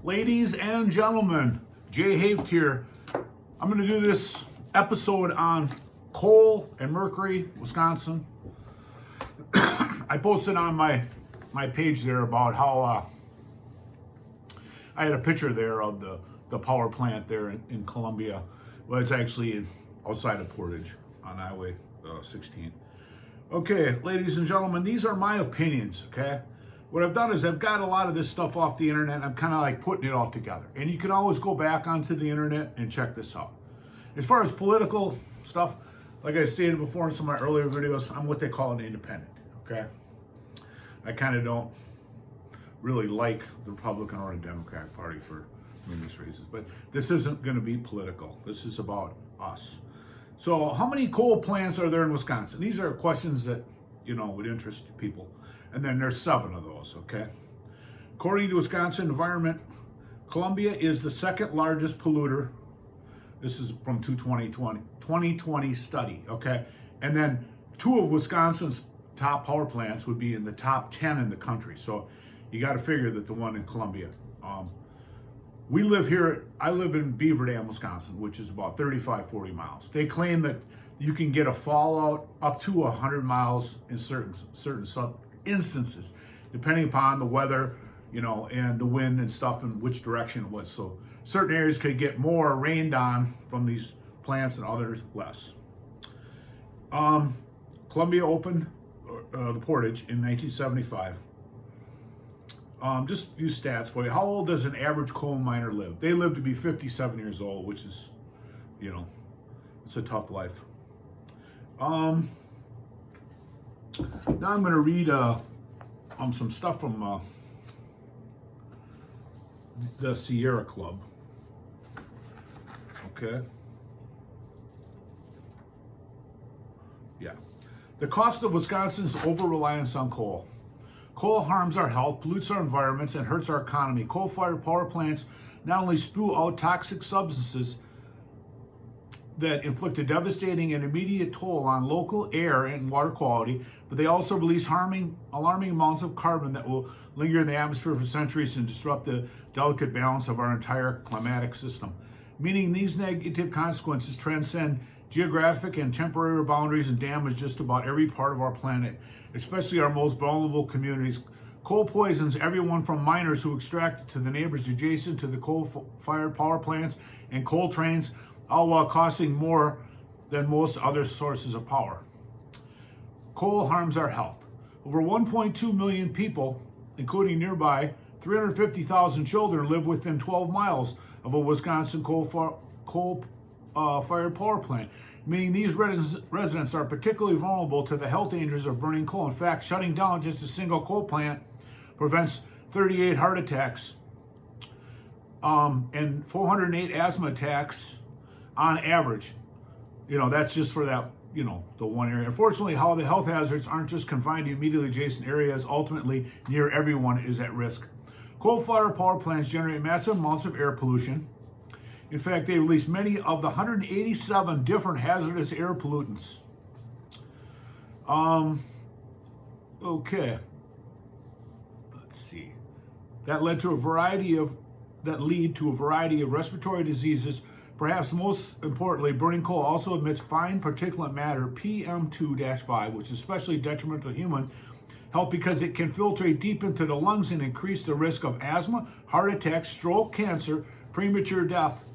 Ladies and gentlemen, Jay Haft here. I'm going to do this episode on coal and mercury, Wisconsin. I posted on my page there about how I had a picture there of the power plant there in Columbia. Well, it's actually outside of Portage on Highway 16. Okay, ladies and gentlemen, these are my opinions, okay? What I've done is I've got a lot of this stuff off the internet. I'm kind of like putting it all together. And you can always go back onto the internet and check this out. As far as political stuff, like I stated before in some of my earlier videos, I'm what they call an independent, okay? I kind of don't really like the Republican or the Democratic Party for numerous reasons. But this isn't going to be political. This is about us. So how many coal plants are there in Wisconsin? These are questions that, would interest people. And then there's 7 of those, okay? According to Wisconsin Environment, Columbia is the second largest polluter. This is from 2020 study, okay? And then 2 of Wisconsin's top power plants would be in the top 10 in the country. So you got to figure that the one in Columbia. I live in Beaver Dam, Wisconsin, which is about 35, 40 miles. They claim that you can get a fallout up to 100 miles in certain instances, depending upon the weather, and the wind and stuff and which direction it was. So certain areas could get more rained on from these plants and others less. Columbia opened the Portage in 1975. Just a few stats for you. How old does an average coal miner live? They live to be 57 years old, which is, it's a tough life. Now I'm going to read some stuff from the Sierra Club. Okay. Yeah. The cost of Wisconsin's over-reliance on coal. Coal harms our health, pollutes our environments, and hurts our economy. Coal-fired power plants not only spew out toxic substances that inflict a devastating and immediate toll on local air and water quality, but they also release alarming amounts of carbon that will linger in the atmosphere for centuries and disrupt the delicate balance of our entire climatic system. Meaning these negative consequences transcend geographic and temporary boundaries and damage just about every part of our planet, especially our most vulnerable communities. Coal poisons everyone from miners who extract it to the neighbors adjacent to the coal-fired power plants and coal trains, all while costing more than most other sources of power. Coal harms our health. Over 1.2 million people, including nearby 350,000 children, live within 12 miles of a Wisconsin coal-fired power plant, meaning these residents are particularly vulnerable to the health dangers of burning coal. In fact, shutting down just a single coal plant prevents 38 heart attacks and 408 asthma attacks on average. That's just for that, the one area. Unfortunately, how the health hazards aren't just confined to immediately adjacent areas. Ultimately, near everyone is at risk. Coal-fired power plants generate massive amounts of air pollution. In fact, they release many of the 187 different hazardous air pollutants. Okay. Let's see. That lead to a variety of respiratory diseases. Perhaps most importantly, burning coal also emits fine particulate matter, PM2-5, which is especially detrimental to human health because it can filtrate deep into the lungs and increase the risk of asthma, heart attack, stroke, cancer, premature death.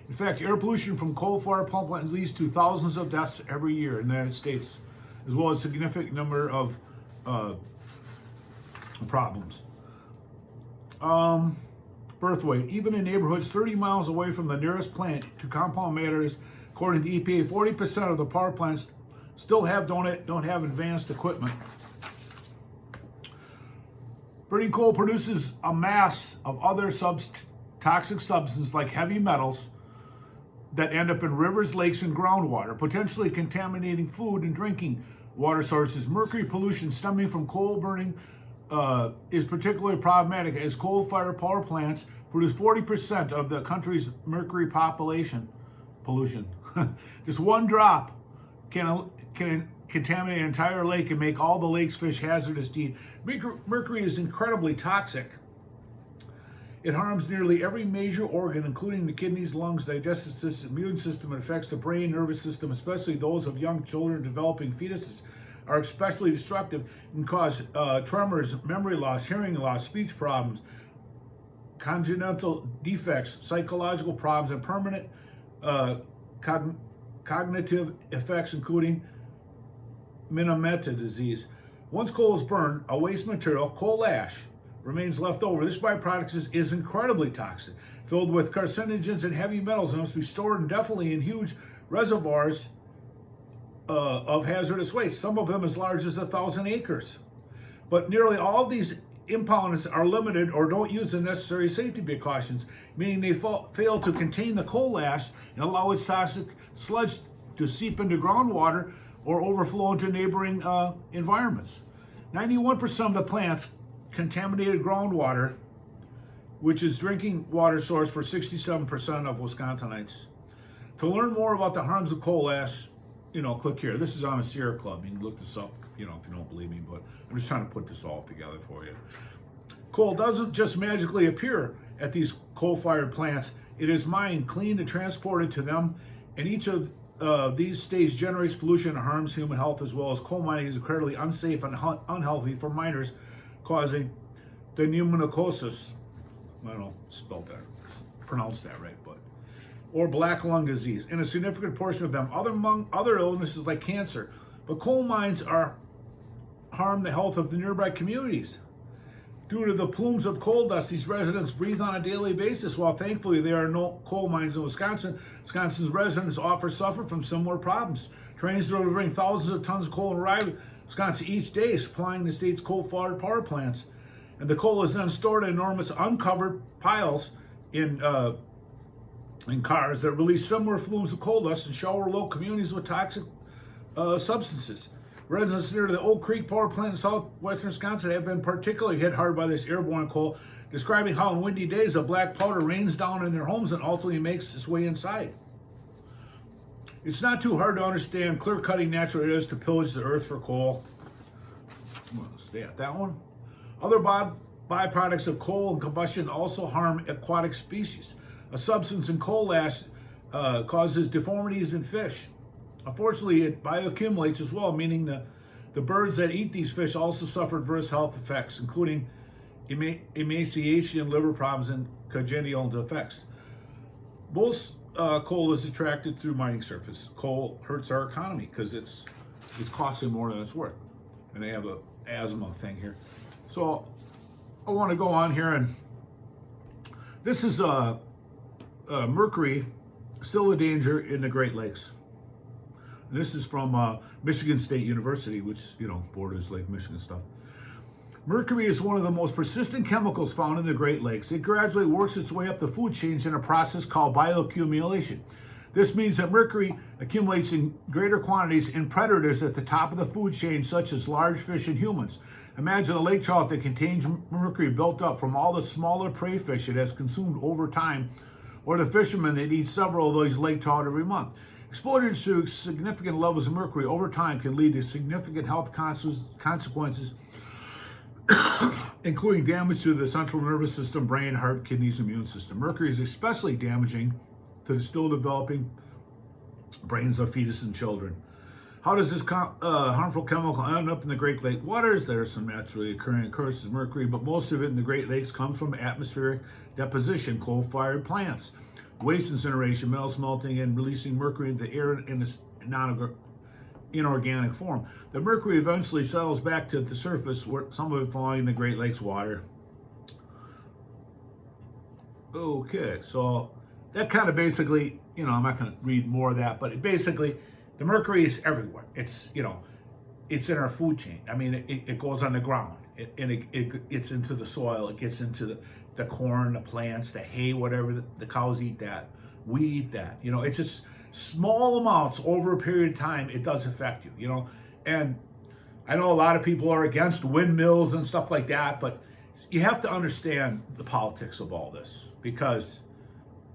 In fact, air pollution from coal-fired power plants leads to thousands of deaths every year in the United States, as well as a significant number of problems. Birth weight. Even in neighborhoods 30 miles away from the nearest plant to compound matters, according to the EPA, 40% of the power plants still don't have advanced equipment. Burning coal produces a mass of other toxic substances like heavy metals that end up in rivers, lakes, and groundwater, potentially contaminating food and drinking water sources. Mercury pollution stemming from coal burning is particularly problematic as coal-fired power plants produce 40% of the country's mercury pollution. Just one drop can contaminate an entire lake and make all the lake's fish hazardous to eat. Mercury is incredibly toxic. It harms nearly every major organ, including the kidneys, lungs, digestive system, immune system. It affects the brain, nervous system, especially those of young children. Developing fetuses are especially destructive and cause tremors, memory loss, hearing loss, speech problems, congenital defects, psychological problems, and permanent cognitive effects, including Minamata disease. Once coal is burned, a waste material, coal ash, remains left over. This byproduct is incredibly toxic, filled with carcinogens and heavy metals, and must be stored indefinitely in huge reservoirs of hazardous waste, some of them as large as 1,000 acres. But nearly all of these impoundments are limited or don't use the necessary safety precautions, meaning they fail to contain the coal ash and allow its toxic sludge to seep into groundwater or overflow into neighboring environments. 91% of the plant's contaminated groundwater, which is drinking water source for 67% of Wisconsinites. To learn more about the harms of coal ash, click here. This is on a Sierra Club. You can look this up, if you don't believe me, but I'm just trying to put this all together for you. Coal doesn't just magically appear at these coal-fired plants. It is mined, cleaned, and transported to them, and each of these stages generates pollution and harms human health, as well as coal mining is incredibly unsafe and unhealthy for miners, causing the pneumoconiosis. I don't know, pronounce that right, or black lung disease, and a significant portion of them among other illnesses like cancer. But coal mines harm the health of the nearby communities. Due to the plumes of coal dust these residents breathe on a daily basis, while thankfully there are no coal mines in Wisconsin, Wisconsin's residents suffer from similar problems. Trains delivering thousands of tons of coal arrive in Wisconsin each day, supplying the state's coal-fired power plants. And the coal is then stored in enormous uncovered piles in cars that release similar fumes of coal dust and shower local communities with toxic substances. Residents near the Oak Creek power plant in southwestern Wisconsin have been particularly hit hard by this airborne coal, describing how on windy days a black powder rains down in their homes and ultimately makes its way inside. It's not too hard to understand clear-cutting natural it is to pillage the earth for coal. I'm going to stay at that one. Other byproducts of coal and combustion also harm aquatic species. A substance in coal ash causes deformities in fish. Unfortunately, it bioaccumulates as well, meaning the birds that eat these fish also suffer adverse health effects, including emaciation, liver problems, and congenital defects. Most coal is extracted through mining surface. Coal hurts our economy because it's costing more than it's worth. And they have an asthma thing here. So I want to go on here, and this is mercury, still a danger in the Great Lakes. This is from Michigan State University, which, borders Lake Michigan stuff. Mercury is one of the most persistent chemicals found in the Great Lakes. It gradually works its way up the food chains in a process called bioaccumulation. This means that mercury accumulates in greater quantities in predators at the top of the food chain, such as large fish and humans. Imagine a lake trout that contains mercury built up from all the smaller prey fish it has consumed over time, or the fishermen that eat several of these lake trout every month. Exposure to significant levels of mercury over time can lead to significant health consequences, including damage to the central nervous system, brain, heart, kidneys, immune system. Mercury is especially damaging to the still developing brains of fetus and children. How does this harmful chemical end up in the Great Lake waters? There are some naturally occurring occurrences of mercury, but most of it in the Great Lakes comes from atmospheric deposition, coal-fired plants, waste incineration, metal smelting, and releasing mercury into the air in its inorganic form. The mercury eventually settles back to the surface, where some of it falling in the Great Lakes water. Okay, so that kind of basically, I'm not going to read more of that, but basically, the mercury is everywhere. It's, it's in our food chain. I mean, it goes on the ground, it gets into the soil, it gets into the corn, the plants, the hay, whatever, the cows eat that, we eat that. It's just small amounts over a period of time, it does affect you, And I know a lot of people are against windmills and stuff like that, but you have to understand the politics of all this because,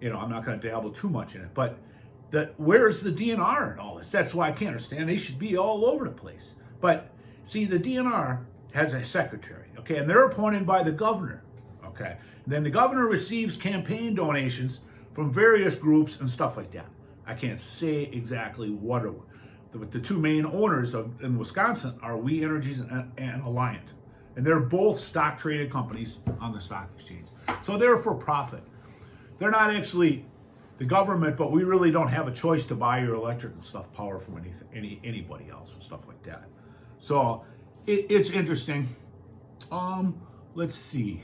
I'm not going to dabble too much in it, but where's the DNR in all this? That's why I can't understand. They should be all over the place. But see, the DNR has a secretary, okay, and they're appointed by the governor, okay. Then the governor receives campaign donations from various groups and stuff like that. I can't say exactly what are, but the two main owners in Wisconsin are We Energies and Alliant. And they're both stock traded companies on the stock exchange. So they're for profit. They're not actually the government, but we really don't have a choice to buy your electric and stuff, power from anybody else and stuff like that. So it's interesting. Let's see.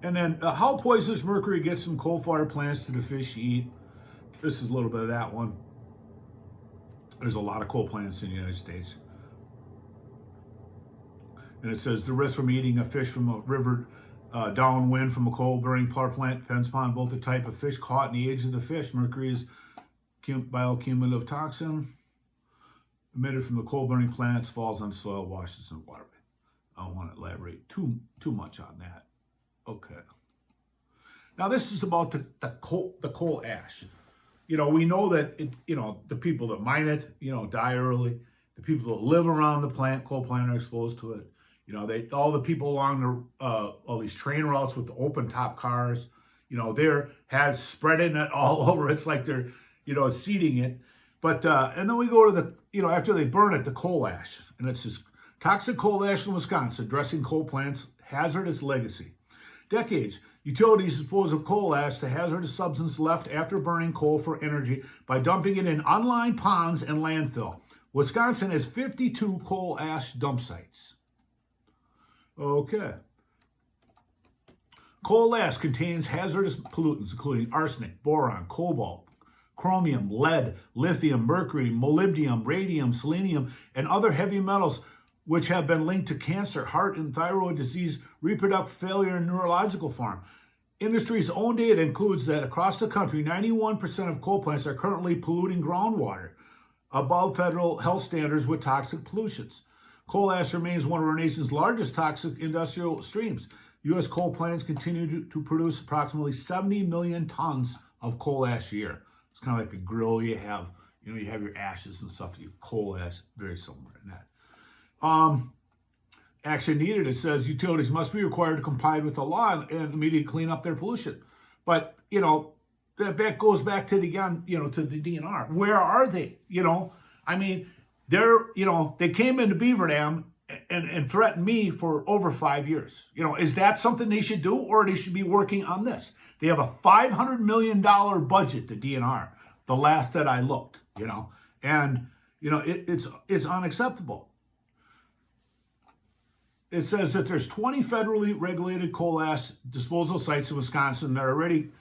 And then how poisonous mercury gets from coal-fired plants to the fish eat. This is a little bit of that one. There's a lot of coal plants in the United States. And it says the risk from eating a fish from a river downwind from a coal-burning power plant depends upon both the type of fish caught and the age of the fish. Mercury is bioaccumulative toxin emitted from the coal-burning plants, falls on soil, washes in water. I don't want to elaborate too much on that. Okay. Now this is about the coal ash. You know, we know that the people that mine it, die early. The people that live around the coal plant are exposed to it. All the people along all these train routes with the open top cars, they're spreading it all over. It's like they're, seeding it. But and then we go to the, after they burn it, the coal ash, and it says toxic coal ash in Wisconsin, addressing coal plants' hazardous legacy. Decades, utilities dispose of coal ash, the hazardous substance left after burning coal for energy, by dumping it in unlined ponds and landfill. Wisconsin has 52 coal ash dump sites. Okay. Coal ash contains hazardous pollutants including arsenic, boron, cobalt, chromium, lead, lithium, mercury, molybdenum, radium, selenium, and other heavy metals which have been linked to cancer, heart and thyroid disease, reproductive failure, and neurological harm. Industry's own data includes that across the country, 91% of coal plants are currently polluting groundwater above federal health standards with toxic pollutions. Coal ash remains one of our nation's largest toxic industrial streams. U.S. coal plants continue to produce approximately 70 million tons of coal ash a year. It's kind of like a grill you have. You have your ashes and stuff. You have coal ash, very similar in that. Action needed, it says utilities must be required to comply with the law and immediately clean up their pollution. But, that goes back to the DNR. Where are they? They came into Beaver Dam and threatened me for over 5 years. Is that something they should do, or they should be working on this? They have a $500 million budget, the DNR, the last that I looked, and, it's unacceptable. It says that there's 20 federally regulated coal ash disposal sites in Wisconsin that are already,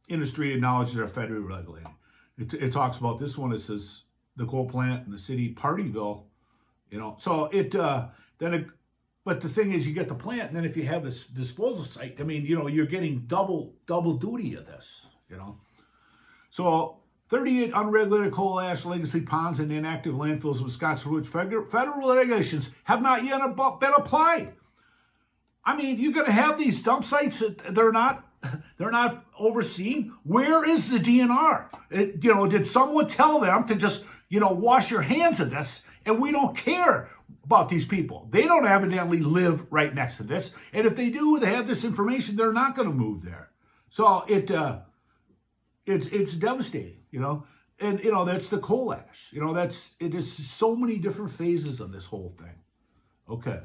industry acknowledged they're federally regulated. It talks about this one. It says the coal plant in the city Partyville, So but the thing is, you get the plant, and then if you have this disposal site, you're getting double duty of this, So 38 unregulated coal ash legacy ponds and inactive landfills in Wisconsin, for which federal regulations have not yet been applied. You're going to have these dump sites that they're not overseen. Where is the DNR? Did someone tell them to just, wash your hands of this? And we don't care about these people. They don't evidently live right next to this. And if they do, they have this information, they're not going to move there. So it's devastating, and that's the coal ash. It is so many different phases of this whole thing. Okay.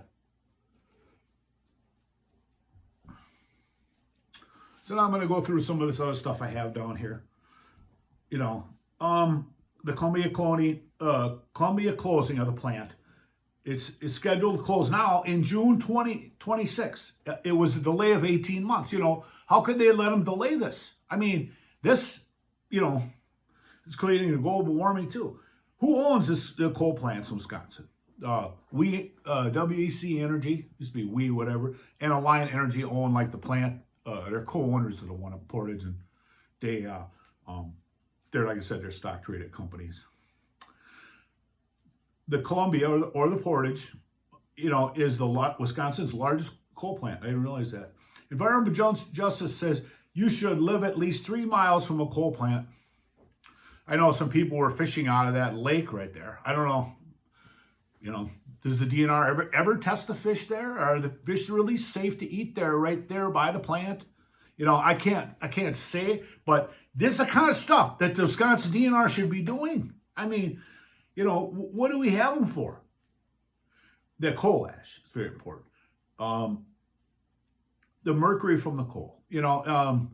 So now I'm going to go through some of this other stuff I have down here. The Columbia closing of the plant. It's scheduled to close now in June 2026. It was a delay of 18 months. How could they let them delay this? This, it's creating a global warming too. Who owns the coal plants in Wisconsin? WEC Energy, used to be We whatever, and Alliant Energy own like the plant. They're co-owners of the one at Portage, and they're like I said, they're stock traded companies. The Columbia or the Portage, is Wisconsin's largest coal plant. I didn't realize that. Environmental Justice says you should live at least 3 miles from a coal plant. I know some people were fishing out of that lake right there. I don't know. You know, does the DNR ever test the fish there? Are the fish really safe to eat there, right there by the plant? You know, I can't say, but this is the kind of stuff that the Wisconsin DNR should be doing. I mean, you know, what do we have them for? The coal ash is very important. The mercury from the coal. You know,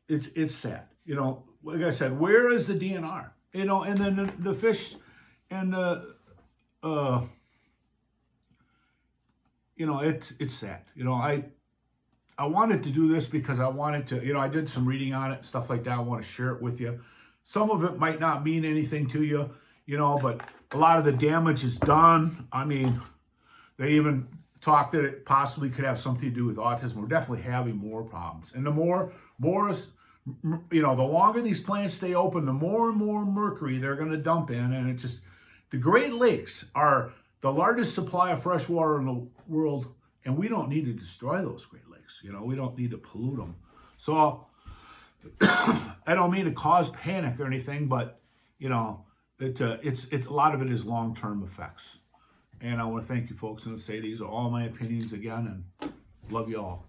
it's sad. You know, like I said, where is the DNR? You know, and then the fish and the you know, it's sad. You know, I wanted to do this because I wanted to, you know, I did some reading on it, stuff like that. I want to share it with you. Some of it might not mean anything to you, you know, but a lot of the damage is done. I mean, they even talked that it possibly could have something to do with autism. We're definitely having more problems. And the more you know, the longer these plants stay open, the more and more mercury they're going to dump in. And it just, the Great Lakes are the largest supply of fresh water in the world, and we don't need to destroy those Great Lakes. You know, we don't need to pollute them. So I don't mean to cause panic or anything, but you know, it's a lot of it is long-term effects. And I want to thank you folks and say these are all my opinions again, and love you all.